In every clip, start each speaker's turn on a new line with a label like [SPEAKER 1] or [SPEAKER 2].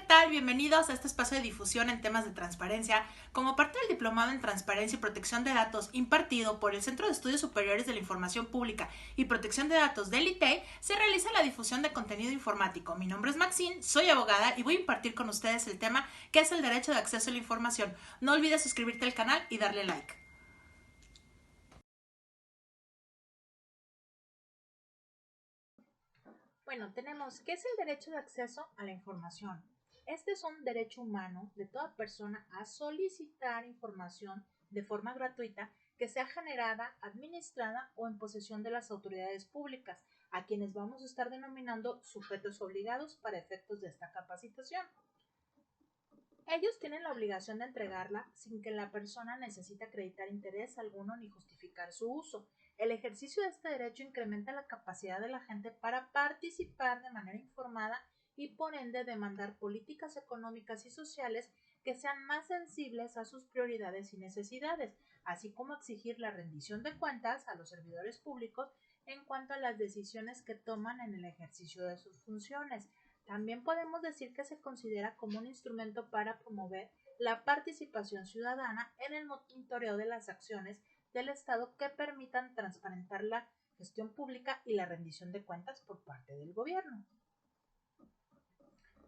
[SPEAKER 1] tal? Bienvenidos a este espacio de difusión en temas de transparencia. Como parte del Diplomado en Transparencia y Protección de Datos impartido por el Centro de Estudios Superiores de la Información Pública y Protección de Datos del ITEI, se realiza la difusión de contenido informático. Mi nombre es Maxine, soy abogada y voy a impartir con ustedes el tema que es el derecho de acceso a la información. No olvides suscribirte al canal y darle like.
[SPEAKER 2] Bueno, tenemos, ¿qué es el derecho de acceso a la información? Este es un derecho humano de toda persona a solicitar información de forma gratuita que sea generada, administrada o en posesión de las autoridades públicas, a quienes vamos a estar denominando sujetos obligados para efectos de esta capacitación. Ellos tienen la obligación de entregarla sin que la persona necesite acreditar interés alguno ni justificar su uso. El ejercicio de este derecho incrementa la capacidad de la gente para participar de manera informada y por ende demandar políticas económicas y sociales que sean más sensibles a sus prioridades y necesidades, así como exigir la rendición de cuentas a los servidores públicos en cuanto a las decisiones que toman en el ejercicio de sus funciones. También podemos decir que se considera como un instrumento para promover la participación ciudadana en el monitoreo de las acciones del Estado que permitan transparentar la gestión pública y la rendición de cuentas por parte del gobierno.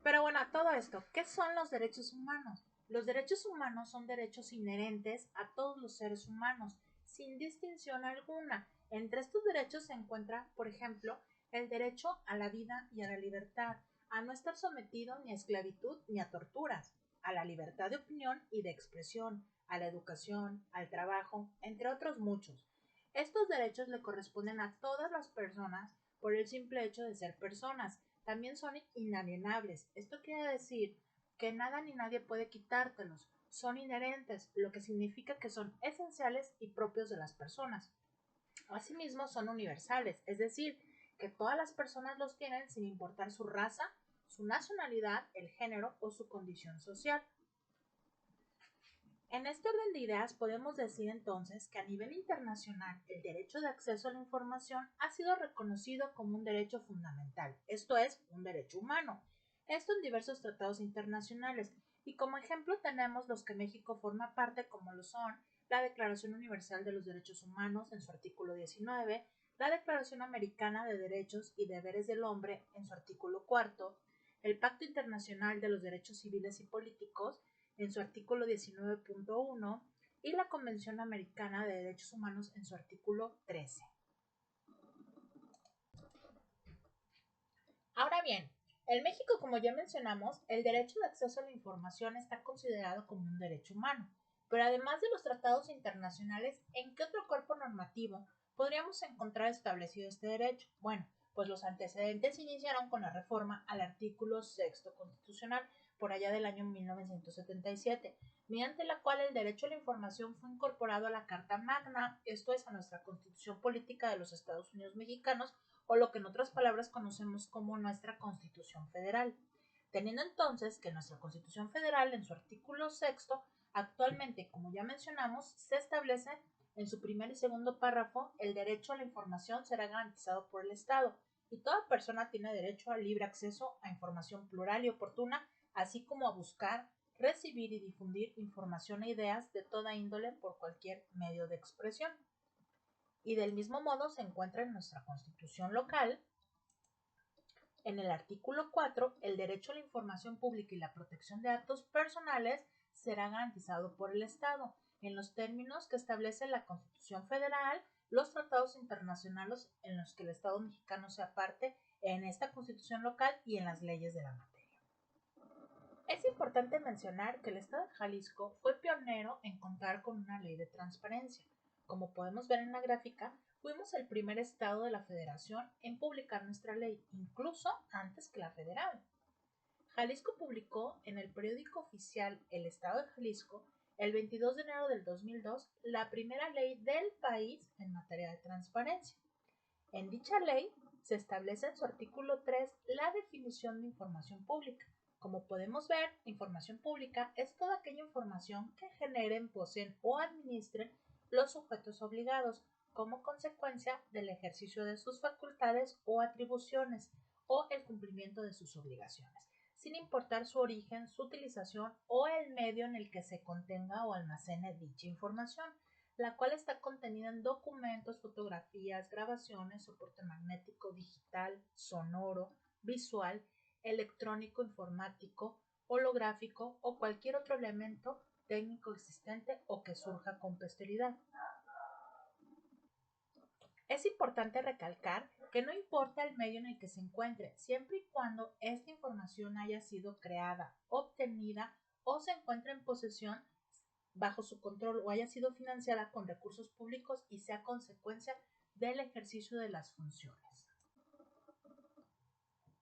[SPEAKER 2] Pero bueno, a todo esto, ¿qué son los derechos humanos? Los derechos humanos son derechos inherentes a todos los seres humanos, sin distinción alguna. Entre estos derechos se encuentra, por ejemplo, el derecho a la vida y a la libertad, a no estar sometido ni a esclavitud ni a torturas, a la libertad de opinión y de expresión, a la educación, al trabajo, entre otros muchos. Estos derechos le corresponden a todas las personas por el simple hecho de ser personas. También son inalienables. Esto quiere decir que nada ni nadie puede quitártelos. Son inherentes, lo que significa que son esenciales y propios de las personas. Asimismo, son universales, es decir, que todas las personas los tienen sin importar su raza, su nacionalidad, el género o su condición social. En este orden de ideas podemos decir entonces que a nivel internacional el derecho de acceso a la información ha sido reconocido como un derecho fundamental, esto es, un derecho humano. Esto en diversos tratados internacionales, y como ejemplo tenemos los que México forma parte, como lo son la Declaración Universal de los Derechos Humanos en su artículo 19, la Declaración Americana de Derechos y Deberes del Hombre en su artículo 4, el Pacto Internacional de los Derechos Civiles y Políticos en su artículo 19.1 y la Convención Americana de Derechos Humanos en su artículo 13. Ahora bien, en México, como ya mencionamos, el derecho de acceso a la información está considerado como un derecho humano. Pero además de los tratados internacionales, ¿en qué otro cuerpo normativo podríamos encontrar establecido este derecho? Bueno, pues los antecedentes iniciaron con la reforma al artículo 6 constitucional por allá del año 1977, mediante la cual el derecho a la información fue incorporado a la Carta Magna, esto es, a nuestra Constitución Política de los Estados Unidos Mexicanos, o lo que en otras palabras conocemos como nuestra Constitución Federal. Teniendo entonces que nuestra Constitución Federal, en su artículo 6, actualmente, como ya mencionamos, se establece en su primer y segundo párrafo, el derecho a la información será garantizado por el Estado y toda persona tiene derecho al libre acceso a información plural y oportuna, así como a buscar, recibir y difundir información e ideas de toda índole por cualquier medio de expresión. Y del mismo modo se encuentra en nuestra Constitución local, en el artículo 4, el derecho a la información pública y la protección de datos personales será garantizado por el Estado, en los términos que establece la Constitución Federal, los tratados internacionales en los que el Estado mexicano sea parte, en esta Constitución local y en las leyes de la materia. Es importante mencionar que el Estado de Jalisco fue pionero en contar con una ley de transparencia. Como podemos ver en la gráfica, fuimos el primer estado de la federación en publicar nuestra ley, incluso antes que la federal. Jalisco publicó en el periódico oficial El Estado de Jalisco, el 22 de enero del 2002, la primera ley del país en materia de transparencia. En dicha ley se establece en su artículo 3 la definición de información pública. Como podemos ver, información pública es toda aquella información que generen, poseen o administren los sujetos obligados como consecuencia del ejercicio de sus facultades o atribuciones o el cumplimiento de sus obligaciones. sin importar su origen, su utilización o el medio en el que se contenga o almacene dicha información, la cual está contenida en documentos, fotografías, grabaciones, soporte magnético, digital, sonoro, visual, electrónico, informático, holográfico o cualquier otro elemento técnico existente o que surja con posterioridad. Es importante recalcar que no importa el medio en el que se encuentre, siempre y cuando esta información haya sido creada, obtenida o se encuentre en posesión bajo su control o haya sido financiada con recursos públicos y sea consecuencia del ejercicio de las funciones.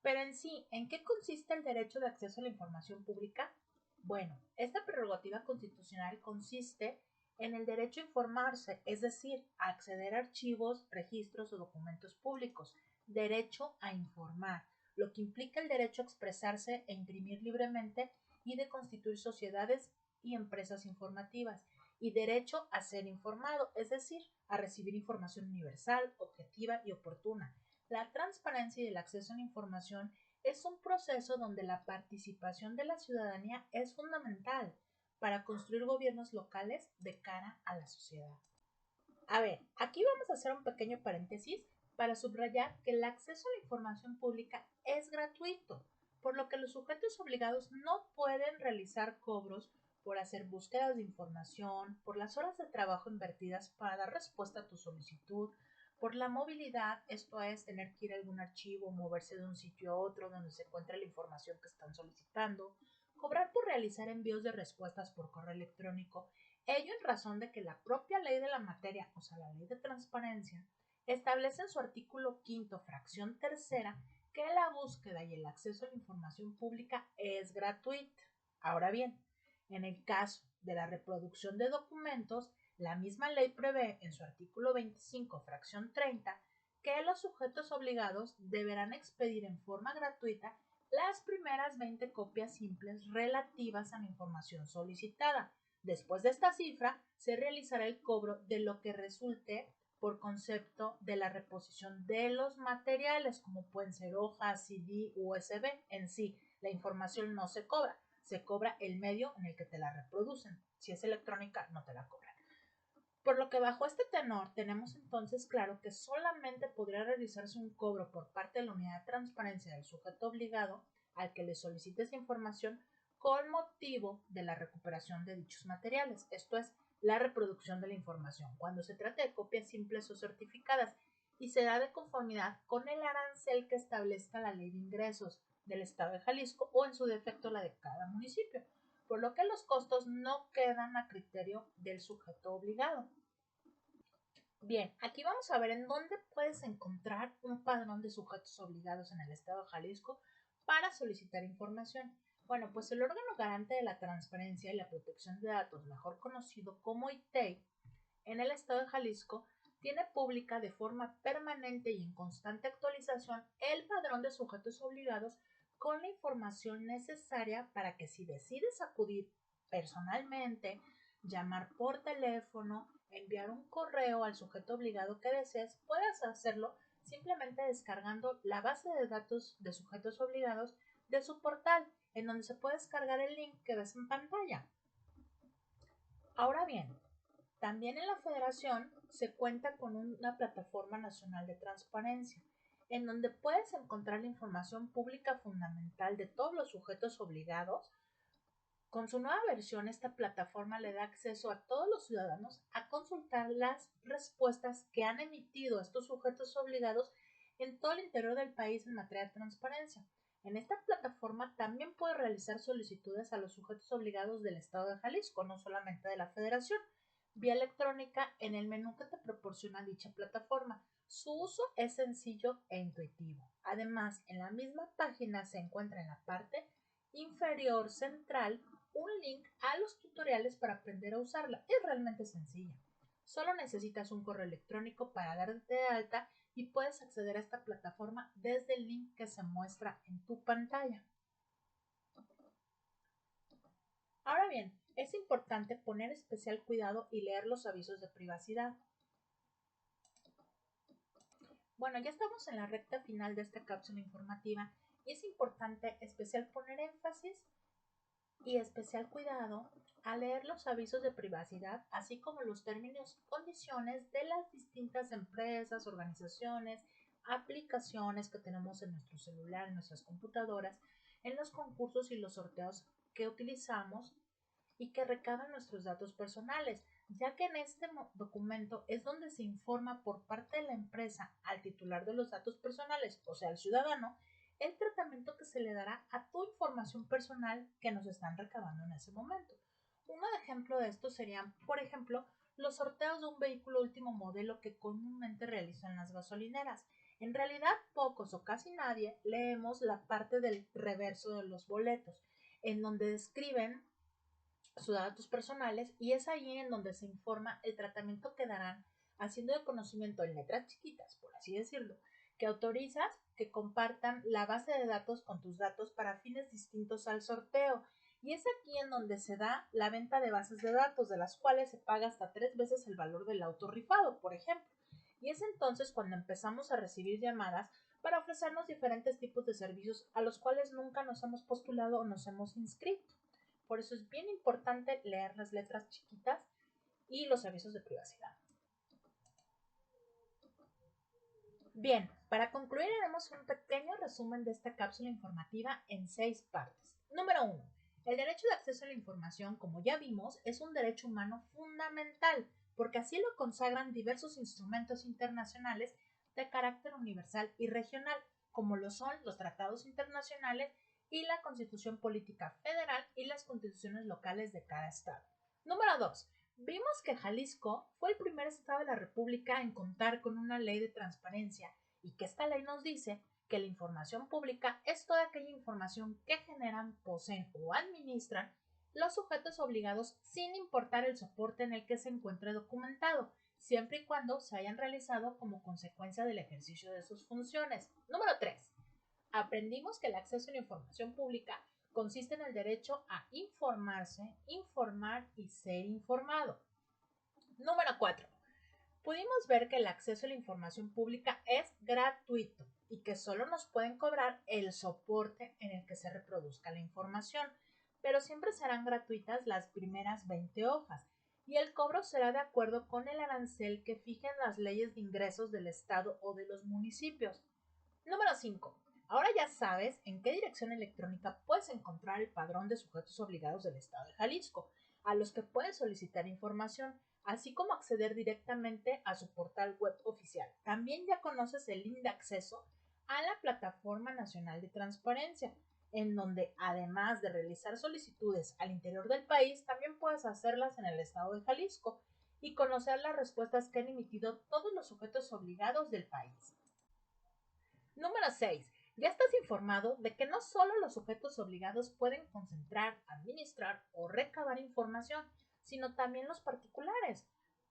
[SPEAKER 2] Pero en sí, ¿en qué consiste el derecho de acceso a la información pública? Bueno, esta prerrogativa constitucional consiste en el derecho a informarse, es decir, a acceder a archivos, registros o documentos públicos. Derecho a informar, lo que implica el derecho a expresarse e imprimir libremente y de constituir sociedades y empresas informativas. Y derecho a ser informado, es decir, a recibir información universal, objetiva y oportuna. La transparencia y el acceso a la información es un proceso donde la participación de la ciudadanía es fundamental para construir gobiernos locales de cara a la sociedad. A ver, aquí vamos a hacer un pequeño paréntesis para subrayar que el acceso a la información pública es gratuito, por lo que los sujetos obligados no pueden realizar cobros por hacer búsquedas de información, por las horas de trabajo invertidas para dar respuesta a tu solicitud, por la movilidad, esto es, tener que ir a algún archivo, moverse de un sitio a otro donde se encuentra la información que están solicitando, cobrar por realizar envíos de respuestas por correo electrónico, ello en razón de que la propia ley de la materia, o sea, la ley de transparencia, establece en su artículo 5, fracción tercera, que la búsqueda y el acceso a la información pública es gratuita. Ahora bien, en el caso de la reproducción de documentos, la misma ley prevé en su artículo 25, fracción 30, que los sujetos obligados deberán expedir en forma gratuita las primeras 20 copias simples relativas a la información solicitada. Después de esta cifra, se realizará el cobro de lo que resulte por concepto de la reposición de los materiales, como pueden ser hojas, CD, USB. En sí, la información no se cobra el medio en el que te la reproducen. Si es electrónica, no te la cobran. Por lo que bajo este tenor tenemos entonces claro que solamente podría realizarse un cobro por parte de la unidad de transparencia del sujeto obligado al que le solicite esa información con motivo de la recuperación de dichos materiales, esto es, la reproducción de la información, cuando se trata de copias simples o certificadas y se da de conformidad con el arancel que establezca la ley de ingresos del Estado de Jalisco o en su defecto la de cada municipio, por lo que los costos no quedan a criterio del sujeto obligado. Bien, aquí vamos a ver en dónde puedes encontrar un padrón de sujetos obligados en el Estado de Jalisco para solicitar información. Bueno, pues el órgano garante de la transparencia y la protección de datos, mejor conocido como ITEI, en el Estado de Jalisco, tiene pública de forma permanente y en constante actualización el padrón de sujetos obligados con la información necesaria para que si decides acudir personalmente, llamar por teléfono, enviar un correo al sujeto obligado que desees, puedas hacerlo simplemente descargando la base de datos de sujetos obligados de su portal, en donde se puede descargar el link que ves en pantalla. Ahora bien, también en la Federación se cuenta con una plataforma nacional de transparencia, en donde puedes encontrar la información pública fundamental de todos los sujetos obligados. Con su nueva versión, esta plataforma le da acceso a todos los ciudadanos a consultar las respuestas que han emitido estos sujetos obligados en todo el interior del país en materia de transparencia. En esta plataforma también puedes realizar solicitudes a los sujetos obligados del Estado de Jalisco, no solamente de la Federación, vía electrónica en el menú que te proporciona dicha plataforma. Su uso es sencillo e intuitivo. Además, en la misma página se encuentra en la parte inferior central un link a los tutoriales para aprender a usarla. Es realmente sencilla. Solo necesitas un correo electrónico para darte de alta y puedes acceder a esta plataforma desde el link que se muestra en tu pantalla. Ahora bien, es importante poner especial cuidado y leer los avisos de privacidad. Bueno, ya estamos en la recta final de esta cápsula informativa Y es importante especial poner énfasis y especial cuidado a leer los avisos de privacidad, así como los términos y condiciones de las distintas empresas, organizaciones, aplicaciones que tenemos en nuestro celular, en nuestras computadoras, en los concursos y los sorteos que utilizamos y que recaban nuestros datos personales, ya que en este documento es donde se informa por parte de la empresa al titular de los datos personales, o sea, al ciudadano, el tratamiento que se le dará a tu información personal que nos están recabando en ese momento. Un ejemplo de esto serían, por ejemplo, los sorteos de un vehículo último modelo que comúnmente realizan las gasolineras. En realidad, pocos o casi nadie leemos la parte del reverso de los boletos, en donde describen sus datos personales, y es ahí en donde se informa el tratamiento que darán, haciendo de conocimiento en letras chiquitas, por así decirlo, que autorizas que compartan la base de datos con tus datos para fines distintos al sorteo. Y es aquí en donde se da la venta de bases de datos, de las cuales se paga hasta 3 veces el valor del auto rifado, por ejemplo. Y es entonces cuando empezamos a recibir llamadas para ofrecernos diferentes tipos de servicios a los cuales nunca nos hemos postulado o nos hemos inscrito. Por eso es bien importante leer las letras chiquitas y los avisos de privacidad. Bien, para concluir haremos un pequeño resumen de esta cápsula informativa en 6 partes. Número 1. El derecho de acceso a la información, como ya vimos, es un derecho humano fundamental, porque así lo consagran diversos instrumentos internacionales de carácter universal y regional, como lo son los tratados internacionales y la Constitución Política Federal y las constituciones locales de cada estado. Número 2. Vimos que Jalisco fue el primer estado de la República en contar con una ley de transparencia y que esta ley nos dice que la información pública es toda aquella información que generan, poseen o administran los sujetos obligados sin importar el soporte en el que se encuentre documentado, siempre y cuando se hayan realizado como consecuencia del ejercicio de sus funciones. Número 3. Aprendimos que el acceso a la información pública consiste en el derecho a informarse, informar y ser informado. Número 4. Pudimos ver que el acceso a la información pública es gratuito y que solo nos pueden cobrar el soporte en el que se reproduzca la información, pero siempre serán gratuitas las primeras 20 hojas y el cobro será de acuerdo con el arancel que fijen las leyes de ingresos del Estado o de los municipios. Número 5. Ahora ya sabes en qué dirección electrónica puedes encontrar el padrón de sujetos obligados del Estado de Jalisco, a los que puedes solicitar información, así como acceder directamente a su portal web oficial. También ya conoces el link de acceso a la Plataforma Nacional de Transparencia, en donde además de realizar solicitudes al interior del país, también puedes hacerlas en el Estado de Jalisco y conocer las respuestas que han emitido todos los sujetos obligados del país. Número 6. Ya estás informado de que no solo los sujetos obligados pueden concentrar, administrar o recabar información, sino también los particulares,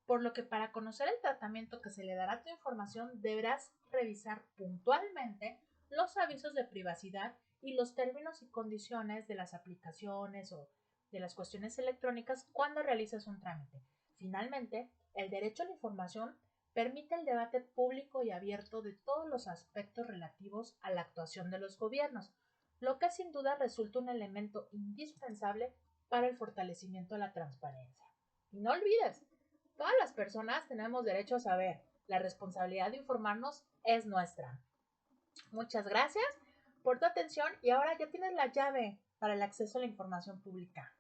[SPEAKER 2] por lo que para conocer el tratamiento que se le dará a tu información deberás revisar puntualmente los avisos de privacidad y los términos y condiciones de las aplicaciones o de las cuestiones electrónicas cuando realizas un trámite. Finalmente, el derecho a la información permite el debate público y abierto de todos los aspectos relativos a la actuación de los gobiernos, lo que sin duda resulta un elemento indispensable para el fortalecimiento de la transparencia. Y no olvides, todas las personas tenemos derecho a saber, la responsabilidad de informarnos es nuestra. Muchas gracias por tu atención y ahora ya tienes la llave para el acceso a la información pública.